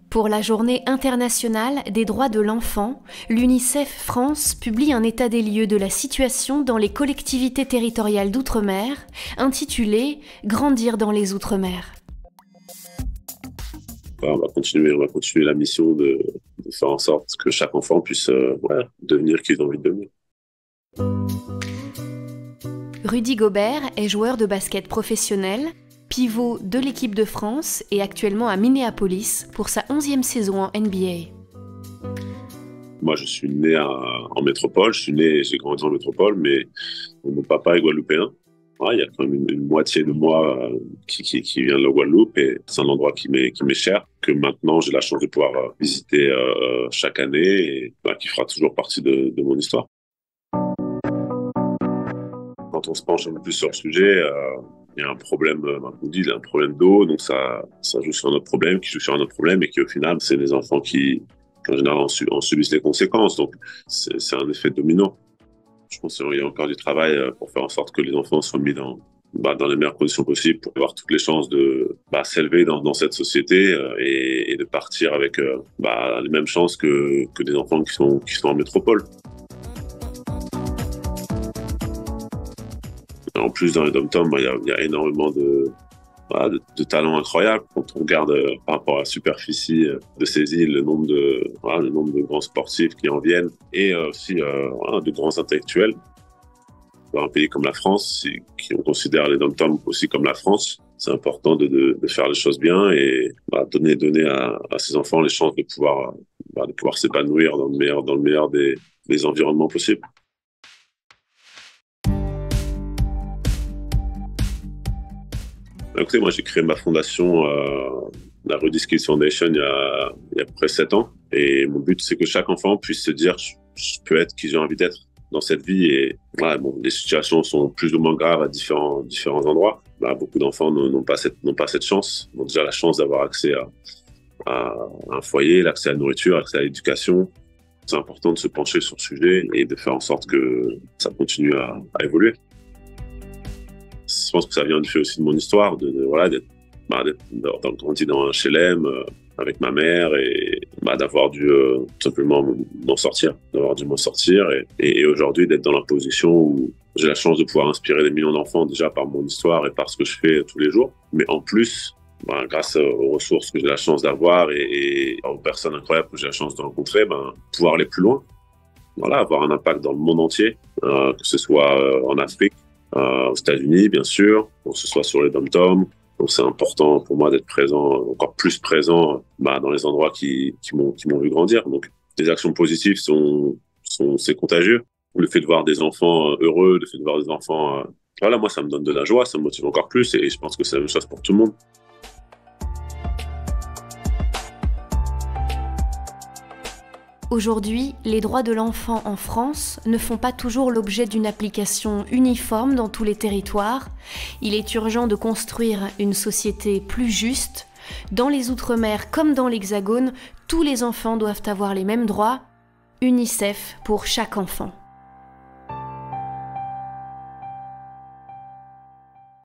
Pour la Journée internationale des droits de l'enfant, l'UNICEF France publie un état des lieux de la situation dans les collectivités territoriales d'outre-mer, intitulé « Grandir dans les outre-mer ». On va continuer la mission de faire en sorte que chaque enfant puisse devenir qui il a envie de devenir. Rudy Gobert est joueur de basket professionnel, pivot de l'équipe de France et actuellement à Minneapolis pour sa 11e saison en NBA. Moi, je suis né en métropole. J'ai grandi en métropole, mais mon papa est guadeloupéen. Il y a quand même une moitié de moi qui vient de la Guadeloupe et c'est un endroit qui m'est cher, que maintenant j'ai la chance de pouvoir visiter chaque année et qui fera toujours partie de mon histoire. Quand on se penche un peu plus sur le sujet, il y a un problème, on dit, il y a un problème d'eau, donc ça joue sur un autre problème, qui joue sur un autre problème, et qui au final, c'est les enfants qui en général, en subissent les conséquences. Donc, c'est un effet dominant. Je pense qu'il y a encore du travail pour faire en sorte que les enfants soient mis dans les meilleures conditions possibles pour avoir toutes les chances de s'élever dans cette société et de partir avec les mêmes chances que des enfants qui sont en métropole. En plus, dans les dom-toms, il y a énormément de talents incroyables. Quand on regarde par rapport à la superficie de ces îles, le nombre de grands sportifs qui en viennent et aussi de grands intellectuels. Dans un pays comme la France, on considère les dom-toms aussi comme la France. C'est important de faire les choses bien et donner à ces enfants les chances de pouvoir s'épanouir dans le meilleur des environnements possibles. Écoutez, moi, j'ai créé ma fondation, la Rudy Skills Foundation, il y a près de 7 ans. Et mon but, c'est que chaque enfant puisse se dire, je peux être qui j'ai envie d'être dans cette vie. Et les situations sont plus ou moins graves à différents endroits. Beaucoup d'enfants n'ont pas cette chance. Ils ont déjà la chance d'avoir accès à un foyer, l'accès à la nourriture, l'accès à l'éducation. C'est important de se pencher sur le sujet et de faire en sorte que ça continue à évoluer. Je pense que ça vient du fait aussi de mon histoire, d'avoir grandi dans un HLM avec ma mère et d'avoir dû tout simplement m'en sortir, et aujourd'hui d'être dans la position où j'ai la chance de pouvoir inspirer des millions d'enfants déjà par mon histoire et par ce que je fais tous les jours, mais en plus grâce aux ressources que j'ai la chance d'avoir et aux personnes incroyables que j'ai la chance de rencontrer, pouvoir aller plus loin, avoir un impact dans le monde entier, que ce soit en Afrique, aux États-Unis, bien sûr, que ce soit sur les dom-toms. Donc, c'est important pour moi d'être présent, encore plus présent, dans les endroits qui m'ont vu grandir. Donc, les actions positives c'est contagieux. Le fait de voir des enfants heureux, le fait de voir des enfants, moi, ça me donne de la joie, ça me motive encore plus, et je pense que c'est la même chose pour tout le monde. Aujourd'hui, les droits de l'enfant en France ne font pas toujours l'objet d'une application uniforme dans tous les territoires. Il est urgent de construire une société plus juste. Dans les Outre-mer comme dans l'Hexagone, tous les enfants doivent avoir les mêmes droits. UNICEF pour chaque enfant.